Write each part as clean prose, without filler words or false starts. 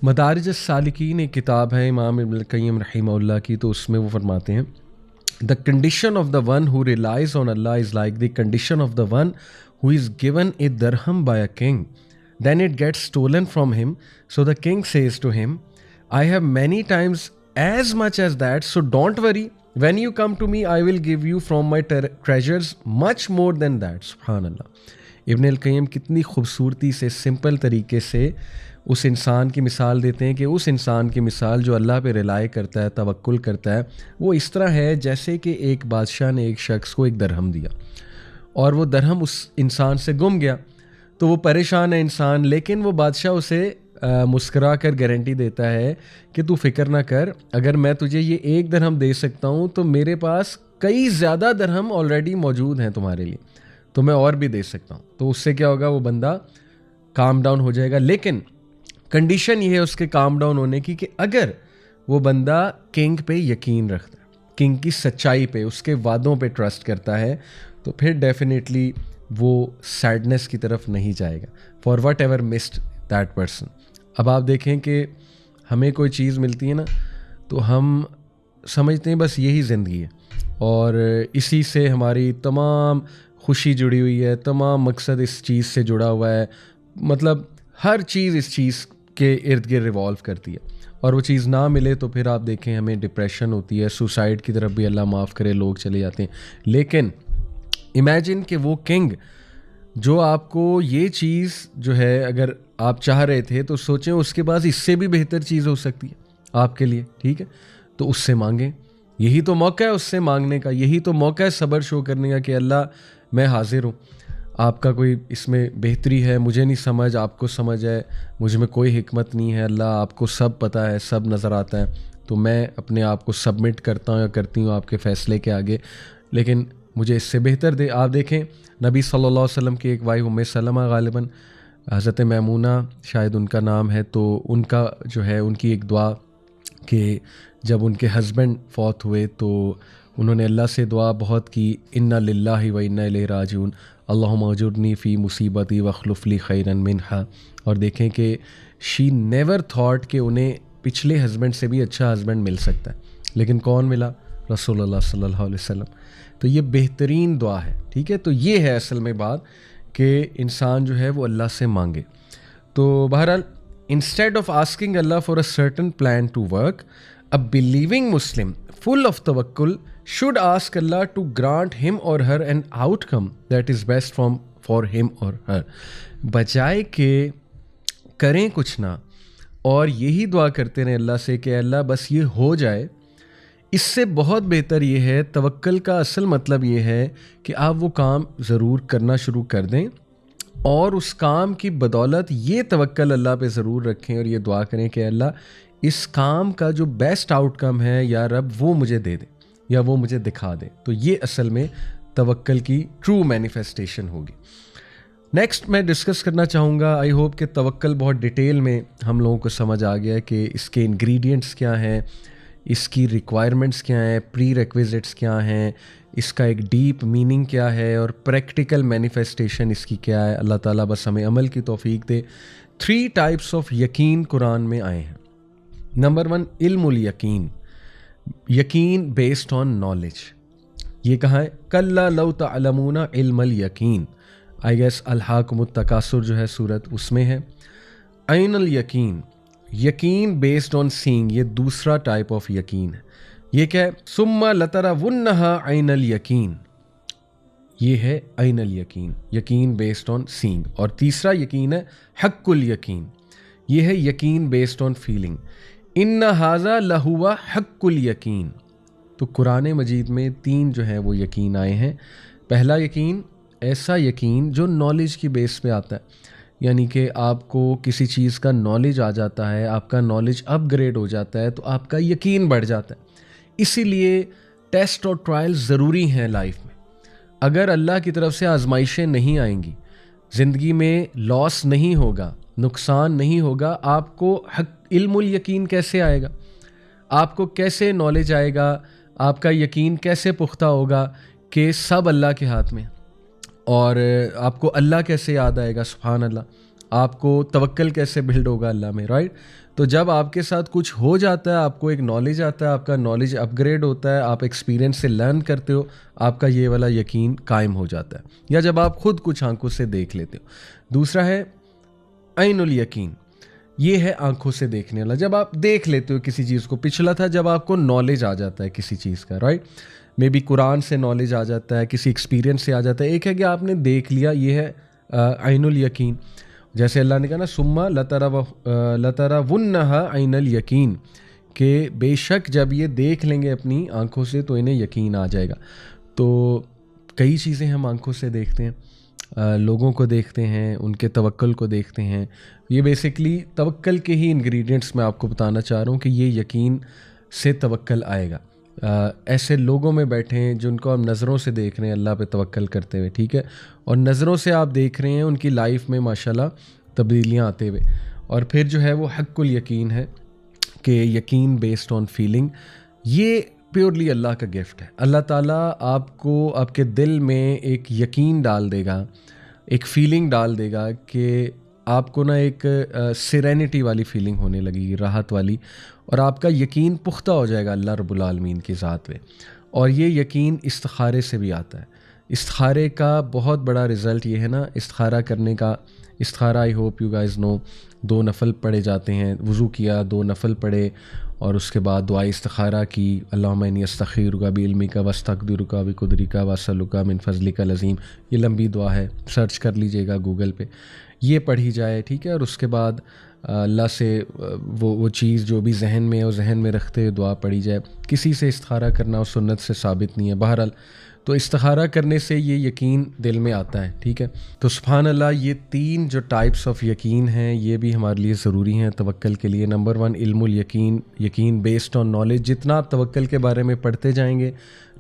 مدارج السالکین ایک کتاب ہے امام ابن القیم رحمہ اللہ کی، تو اس میں وہ فرماتے ہیں The condition of the one who relies on Allah is like the condition of the one who is given a dirham by a king. Then it gets stolen from him. So the king says to him, I have many times as much as that, so don't worry. When you come to me, I will give you from my treasures much more than that. Subhanallah. ابن القیم کتنی خوبصورتی سے simple طریقے سے اس انسان کی مثال دیتے ہیں کہ اس انسان کی مثال جو اللہ پہ رلائی کرتا ہے، توکل کرتا ہے، وہ اس طرح ہے جیسے کہ ایک بادشاہ نے ایک شخص کو ایک درہم دیا اور وہ درہم اس انسان سے گم گیا، تو وہ پریشان ہے انسان، لیکن وہ بادشاہ اسے مسکرا کر گارنٹی دیتا ہے کہ تو فکر نہ کر، اگر میں تجھے یہ ایک درہم دے سکتا ہوں تو میرے پاس کئی زیادہ درہم آلریڈی موجود ہیں تمہارے لیے، تو میں اور بھی دے سکتا ہوں۔ تو اس سے کیا ہوگا، وہ بندہ کام ڈاؤن ہو جائے گا، لیکن کنڈیشن یہ ہے اس کے کام ڈاؤن ہونے کی کہ اگر وہ بندہ کنگ پہ یقین رکھتا ہے، کنگ کی سچائی پہ، اس کے وعدوں پہ ٹرسٹ کرتا ہے، تو پھر ڈیفینیٹلی وہ سیڈنس کی طرف نہیں جائے گا for whatever missed that person. اب آپ دیکھیں کہ ہمیں کوئی چیز ملتی ہے نا، تو ہم سمجھتے ہیں بس یہی زندگی ہے اور اسی سے ہماری تمام خوشی جڑی ہوئی ہے، تمام مقصد اس چیز سے جڑا ہوا ہے، مطلب ہر چیز اس چیز کے ارد گرد ریوالو کرتی ہے، اور وہ چیز نہ ملے تو پھر آپ دیکھیں ہمیں ڈپریشن ہوتی ہے، سوسائڈ کی طرف بھی اللہ معاف کرے لوگ چلے جاتے ہیں۔ لیکن امیجن کہ وہ کنگ جو آپ کو یہ چیز جو ہے اگر آپ چاہ رہے تھے تو سوچیں اس کے پاس اس سے بھی بہتر چیز ہو سکتی ہے آپ کے لیے، ٹھیک ہے، تو اس سے مانگیں، یہی تو موقع ہے اس سے مانگنے کا، یہی تو موقع ہے صبر شو کرنے کا کہ اللہ میں حاضر ہوں، آپ کا کوئی اس میں بہتری ہے، مجھے نہیں سمجھ، آپ کو سمجھ ہے، مجھ میں کوئی حکمت نہیں ہے، اللہ آپ کو سب پتہ ہے، سب نظر آتا ہے، تو میں اپنے آپ کو سبمٹ کرتا ہوں یا کرتی ہوں آپ کے فیصلے کے آگے، لیکن مجھے اس سے بہتر دے۔ آپ دیکھیں نبی صلی اللہ علیہ وسلم کی ایک وائف ام سلمہ، غالباً حضرت میمونہ شاید ان کا نام ہے، تو ان کا جو ہے ان کی ایک دعا کہ جب ان کے ہسبینڈ فوت ہوئے تو انہوں نے اللہ سے دعا بہت کی، انا للہ و انا الیہ راجعون، اللہم اجرنی فی مصیبتی واخلف لی خیرا منہا، اور دیکھیں کہ شی نیور تھاٹ کہ انہیں پچھلے ہسبینڈ سے بھی اچھا ہسبینڈ مل سکتا ہے، لیکن کون ملا؟ رسول اللہ صلی اللہ علیہ وسلم۔ تو یہ بہترین دعا ہے، ٹھیک ہے، تو یہ ہے اصل میں بات کہ انسان جو ہے وہ اللہ سے مانگے۔ تو بہرحال instead of asking Allah for a certain plan to work, a believing Muslim full of tawakkul should ask Allah to grant him or her an outcome that is best for him or her، بجائے کہ کریں کچھ نہ اور یہی دعا کرتے رہیں اللہ سے کہ اللہ بس یہ ہو جائے، اس سے بہت بہتر یہ ہے۔ توکل کا اصل مطلب یہ ہے کہ آپ وہ کام ضرور کرنا شروع کر دیں اور اس کام کی بدولت یہ توکل اللہ پہ ضرور رکھیں اور یہ دعا کریں کہ اللہ اس کام کا جو بیسٹ آؤٹ کم ہے یا رب وہ مجھے دے دے یا وہ مجھے دکھا دے، تو یہ اصل میں توکل کی ٹرو مینیفیسٹیشن ہوگی۔ نیکسٹ میں ڈسکس کرنا چاہوں گا، آئی ہوپ کہ توکل بہت ڈیٹیل میں ہم لوگوں کو سمجھ آ گیا کہ اس کے انگریڈینٹس کیا ہیں، اس کی ریکوائرمنٹس کیا ہیں، پری ریکویزٹس کیا ہیں، اس کا ایک ڈیپ میننگ کیا ہے اور پریکٹیکل مینیفیسٹیشن اس کی کیا ہے۔ اللہ تعالیٰ بس ہمیں عمل کی توفیق دے۔ 3 ٹائپس آف یقین قرآن میں آئے ہیں۔ نمبر 1 علم الیقین، یقین بیسڈ آن نالج۔ یہ کہاں ہے؟ کلا لو تعلمون علم الیقین، آئی گیس الہاکم التکاثر جو ہے سورت، اس میں ہے۔ عین الیقین، یقین بیسڈ آن سینگ، یہ دوسرا ٹائپ آف یقین ہے۔ یہ کیا ہے؟ ثم لترونھا عین الیقین، یہ ہے عین الیقین، یقین بیسڈ آن سینگ۔ اور تیسرا یقین ہے حق الیقین، یہ ہے یقین بیسڈ آن فیلنگ۔ ان ھذا لہو حق الیقین۔ تو قرآن مجید میں 3 جو ہیں وہ یقین آئے ہیں۔ پہلا یقین ایسا یقین جو نالج کی بیس پہ آتا ہے، یعنی کہ آپ کو کسی چیز کا نالج آ جاتا ہے، آپ کا نالج اپ گریڈ ہو جاتا ہے تو آپ کا یقین بڑھ جاتا ہے۔ اسی لیے ٹیسٹ اور ٹرائل ضروری ہیں لائف میں۔ اگر اللہ کی طرف سے آزمائشیں نہیں آئیں گی، زندگی میں لاس نہیں ہوگا، نقصان نہیں ہوگا، آپ کو علم الیقین کیسے آئے گا؟ آپ کو کیسے نالج آئے گا؟ آپ کا یقین کیسے پختہ ہوگا کہ سب اللہ کے ہاتھ میں؟ اور آپ کو اللہ کیسے یاد آئے گا؟ سبحان اللہ، آپ کو توکل کیسے بلڈ ہوگا اللہ میں، رائٹ؟ تو جب آپ کے ساتھ کچھ ہو جاتا ہے، آپ کو ایک نالج آتا ہے، آپ کا نالج اپ گریڈ ہوتا ہے، آپ ایکسپیرینس سے لرن کرتے ہو، آپ کا یہ والا یقین قائم ہو جاتا ہے، یا جب آپ خود کچھ آنکھوں سے دیکھ لیتے ہو۔ دوسرا ہے عین الیقین، یہ ہے آنکھوں سے دیکھنے والا، جب آپ دیکھ لیتے ہو کسی چیز کو۔ پچھلا تھا جب آپ کو نالج آ جاتا ہے کسی چیز کا، رائٹ؟ مے بی قرآن سے نالج آ جاتا ہے، کسی ایکسپیرینس سے آ جاتا ہے۔ ایک ہے کہ آپ نے دیکھ لیا، یہ ہے عین الیقین۔ جیسے اللہ نے کہا نا ثم لترونھا عین الیقین، کہ بے شک جب یہ دیکھ لیں گے اپنی آنکھوں سے تو انہیں یقین آ جائے گا۔ تو کئی چیزیں ہم آنکھوں سے دیکھتے ہیں، لوگوں کو دیکھتے ہیں، ان کے توکل کو دیکھتے ہیں۔ یہ بیسکلی توکل کے ہی انگریڈینٹس میں آپ کو بتانا چاہ رہا ہوں کہ یہ یقین سے توکل آئے گا۔ ایسے لوگوں میں بیٹھے ہیں جن کو ہم نظروں سے دیکھ رہے ہیں اللہ پہ توکل کرتے ہوئے، ٹھیک ہے، اور نظروں سے آپ دیکھ رہے ہیں ان کی لائف میں ماشاءاللہ تبدیلیاں آتے ہوئے۔ اور پھر جو ہے وہ حق الیقین ہے، کہ یقین بیسڈ آن فیلنگ، یہ پیورلی اللہ کا گفٹ ہے۔ اللہ تعالیٰ آپ کو آپ کے دل میں ایک یقین ڈال دے گا، ایک فیلنگ ڈال دے گا کہ آپ کو نا ایک سیرینٹی والی فیلنگ ہونے لگے گی، راحت والی، اور آپ کا یقین پختہ ہو جائے گا اللہ رب العالمین کی ذات پہ۔ اور یہ یقین استخارے سے بھی آتا ہے۔ استخارے کا بہت بڑا رزلٹ یہ ہے نا، استخارہ کرنے کا۔ استخارہ آئی ہوپ یو گائز نو، 2 نفل پڑھے جاتے ہیں، وضو کیا، 2 نفل پڑھے، اور اس کے بعد دعائے استخارہ کی، اللہم انی استخیرک بعلمک واستقدرک بقدرک واسألک من فضلک العظیم۔ یہ لمبی دعا ہے، سرچ کر لیجئے گا گوگل پہ، یہ پڑھی جائے، ٹھیک ہے۔ اور اس کے بعد اللہ سے وہ چیز جو بھی ذہن میں ہے وہ ذہن میں رکھتے ہوئے دعا پڑھی جائے۔ کسی سے استخارہ کرنا اور سنت سے ثابت نہیں ہے بہرحال، تو استخارہ کرنے سے یہ یقین دل میں آتا ہے، ٹھیک ہے۔ تو سبحان اللہ، یہ 3 جو ٹائپس آف یقین ہیں یہ بھی ہمارے لیے ضروری ہیں توکل کے لیے۔ نمبر 1 علم الیقین، یقین بیسڈ آن نالج۔ جتنا آپ توکل کے بارے میں پڑھتے جائیں گے،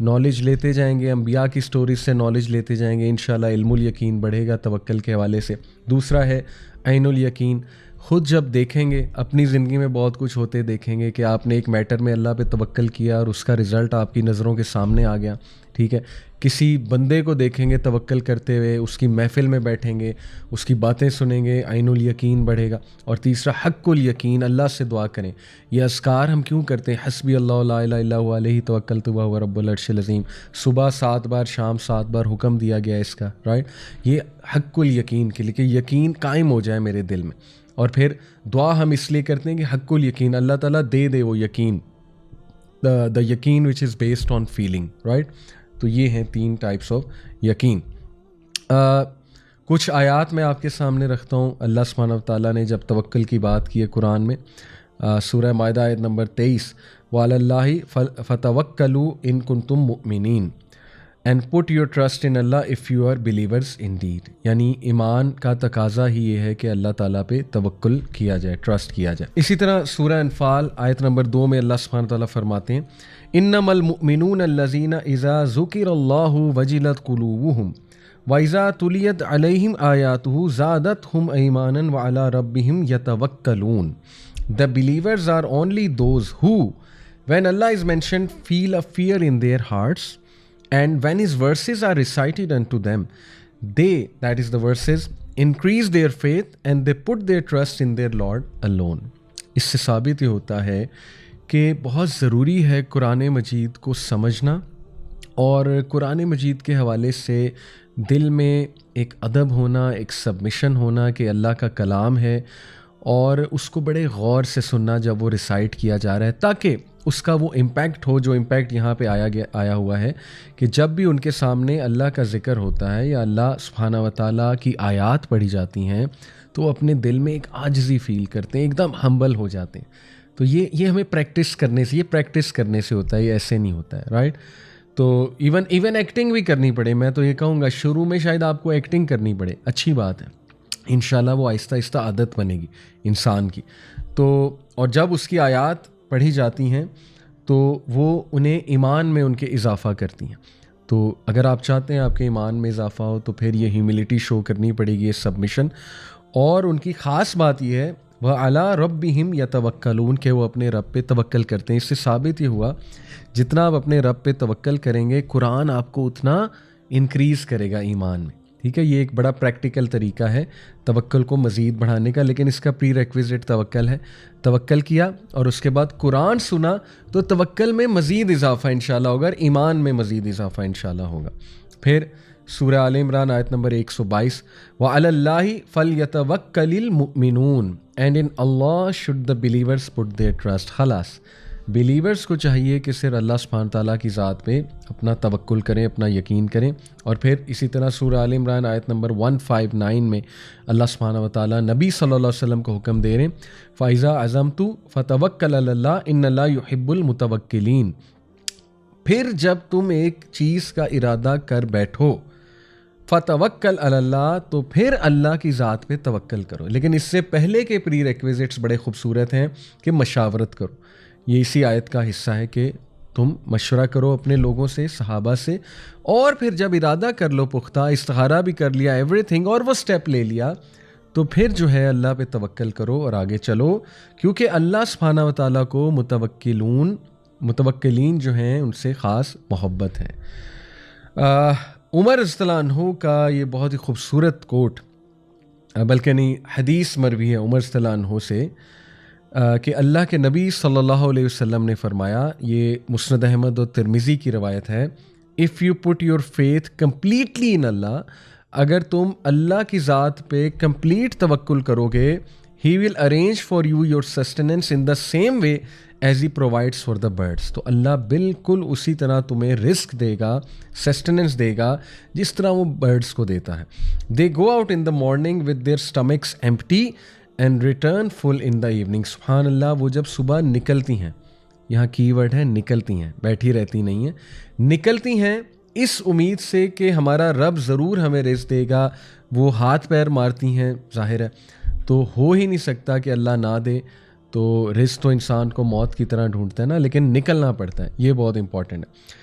نالج لیتے جائیں گے، انبیاء کی سٹوریز سے نالج لیتے جائیں گے، انشاءاللہ علم الیقین بڑھے گا توکل کے حوالے سے۔ دوسرا ہے عین الیقین، خود جب دیکھیں گے اپنی زندگی میں بہت کچھ ہوتے دیکھیں گے کہ آپ نے ایک میٹر میں اللہ پہ توکل کیا اور اس کا رزلٹ آپ کی نظروں کے سامنے آ گیا، ٹھیک ہے۔ کسی بندے کو دیکھیں گے توکل کرتے ہوئے، اس کی محفل میں بیٹھیں گے، اس کی باتیں سنیں گے، عین الیقین بڑھے گا۔ اور تیسرا حق الیقین، اللہ سے دعا کریں۔ یہ اذکار ہم کیوں کرتے ہیں؟ حسبی اللہ لا الہ الا هو علیہ توکلت وہو رب العرش العظیم، صبح 7 بار، شام 7 بار حکم دیا گیا اس کا، رائٹ؟ یہ حق الیقین کے لیے کہ یقین قائم ہو جائے میرے دل میں۔ اور پھر دعا ہم اس لیے کرتے ہیں کہ حق الیقین، اللہ تعالیٰ دے دے وہ یقین، دا یقین which is based on feeling, right? تو یہ ہیں 3 ٹائپس آف یقین۔ کچھ آیات میں آپ کے سامنے رکھتا ہوں۔ اللہ سبحانہ و تعالیٰ نے جب توکل کی بات کی ہے قرآن میں، سورہ مائدہ آیت نمبر 23، وَعَلَى اللَّهِ فَتَوَكَّلُوا إِن كُنتُم مُؤْمِنِينَ and put your trust in اللہ if you are believers indeed, یعنی ایمان کا تقاضا ہی یہ ہے کہ اللہ تعالیٰ پہ توکل کیا جائے، ٹرسٹ کیا جائے۔ اسی طرح سورہ انفال آیت نمبر 2 میں اللہ سبحانہ تعالیٰ فرماتے ہیں انما المؤمنون الذین اذا ذکر اللہ وجلت قلوبہم وَإِذَا تُلِيَتْ عَلَيْهِمْ آيَاتُهُ زَادَتْهُمْ إِيمَانًا وَعَلَىٰ رَبِّهِمْ يَتَوَكَّلُونَ The believers are only those who, when Allah is mentioned, feel a fear in their hearts, and when His verses are recited unto them, they, that is the verses, increase their faith and they put their trust in their Lord alone. اس سے ثابت یہ ہوتا ہے کہ بہت ضروری ہے قرآن مجید کو سمجھنا، اور قرآن مجید کے حوالے سے دل میں ایک ادب ہونا، ایک سبمیشن ہونا کہ اللہ کا کلام ہے، اور اس کو بڑے غور سے سننا جب وہ ریسائٹ کیا جا رہا ہے، تاکہ اس کا وہ امپیکٹ ہو جو امپیکٹ یہاں پہ آیا ہوا ہے کہ جب بھی ان کے سامنے اللہ کا ذکر ہوتا ہے یا اللہ سبحانہ و تعالیٰ کی آیات پڑھی جاتی ہیں تو وہ اپنے دل میں ایک عاجزی فیل کرتے ہیں، ایک دم ہمبل ہو جاتے ہیں۔ تو یہ ہمیں پریکٹس کرنے سے ہوتا ہے، یہ ایسے نہیں ہوتا ہے، رائٹ؟ تو ایون ایکٹنگ بھی کرنی پڑے، میں تو یہ کہوں گا شروع میں شاید آپ کو ایکٹنگ کرنی پڑے، اچھی بات ہے، انشاءاللہ وہ آہستہ آہستہ عادت بنے گی انسان کی۔ تو اور جب اس کی آیات پڑھی جاتی ہیں تو وہ انہیں ایمان میں ان کے اضافہ کرتی ہیں۔ تو اگر آپ چاہتے ہیں آپ کے ایمان میں اضافہ ہو تو پھر یہ ہیوملٹی شو کرنی پڑے گی، یہ سبمیشن۔ اور ان کی خاص بات یہ ہے وَعَلَىٰ رَبِّهِمْ يَتَوَكَّلُونَ کہ وہ اپنے رب پہ توکل کرتے ہیں۔ اس سے ثابت یہ ہوا جتنا آپ اپنے رب پہ توکل کریں گے قرآن آپ کو اتنا انکریز کرے گا ایمان میں، ٹھیک ہے، یہ ایک بڑا پریکٹیکل طریقہ ہے توکل کو مزید بڑھانے کا، لیکن اس کا پری ریکویزٹ توکل ہے. توکل کیا اور اس کے بعد قرآن سنا تو توکل میں مزید اضافہ انشاءاللہ ہوگا، اور ایمان میں مزید اضافہ انشاءاللہ ہوگا. پھر سورہ آل عمران آیت نمبر 122، وَعَلَى اللَّهِ فَلْيَتَوَكَّلِ الْمُؤْمِنُونَ اینڈ ان اللہ should the believers put their trust. خلاص بلیورز کو چاہیے کہ صرف اللہ سبحانہ تعالیٰ کی ذات پہ اپنا توکل کریں، اپنا یقین کریں. اور پھر اسی طرح سورہ آل عمران آیت نمبر 159 میں اللہ سبحانہ و تعالیٰ نبی صلی اللہ علیہ وسلم کو حکم دے رہے ہیں، فَإِذَا عَزَمْتُ فَتَوَكَّلْ عَلَى اللَّهِ إِنَّ اللَّهَ يُحِبُّ الْمُتَوَكِّلِينَ. پھر جب تم ایک چیز کا ارادہ کر بیٹھو فَتَوَكَّلْ عَلَى اللَّهِ تو پھر اللہ کی ذات پہ توکل کرو. لیکن اس سے پہلے کے پری ریکویزٹس بڑے خوبصورت ہیں کہ مشاورت کرو. یہ اسی آیت کا حصہ ہے کہ تم مشورہ کرو اپنے لوگوں سے، صحابہ سے، اور پھر جب ارادہ کر لو پختہ، استخارہ بھی کر لیا، ایوری تھنگ، اور وہ سٹیپ لے لیا، تو پھر جو ہے اللہ پہ توکل کرو اور آگے چلو، کیونکہ اللہ سبحانہ و تعالیٰ کو متوکلین جو ہیں ان سے خاص محبت ہے. عمر رضی اللہ عنہ کا یہ بہت ہی خوبصورت کوٹ، بلکہ نہیں حدیث مروی ہے عمر رضی اللہ عنہ سے، کہ اللہ کے نبی صلی اللہ علیہ وسلم نے فرمایا، یہ مسند احمد اور ترمذی کی روایت ہے، if you put your faith completely in اللہ، اگر تم اللہ کی ذات پہ کمپلیٹ توکل کرو گے، he will arrange for you your sustenance in the same way as he provides for the birds. تو اللہ بالکل اسی طرح تمہیں رزق دے گا، سسٹیننس دے گا جس طرح وہ برڈس کو دیتا ہے. They go out in the morning with their stomachs empty and return full in the evening. سبحان اللہ، وہ جب صبح نکلتی ہیں، یہاں کی ورڈ ہے نکلتی ہیں، بیٹھی رہتی نہیں ہیں، نکلتی ہیں اس امید سے کہ ہمارا رب ضرور ہمیں رزق دے گا. وہ ہاتھ پیر مارتی ہیں، ظاہر ہے تو ہو ہی نہیں سکتا کہ اللہ نہ دے. تو رزق تو انسان کو موت کی طرح ڈھونڈتا ہے نا، لیکن نکلنا پڑتا ہے، یہ بہت امپورٹنٹ ہے.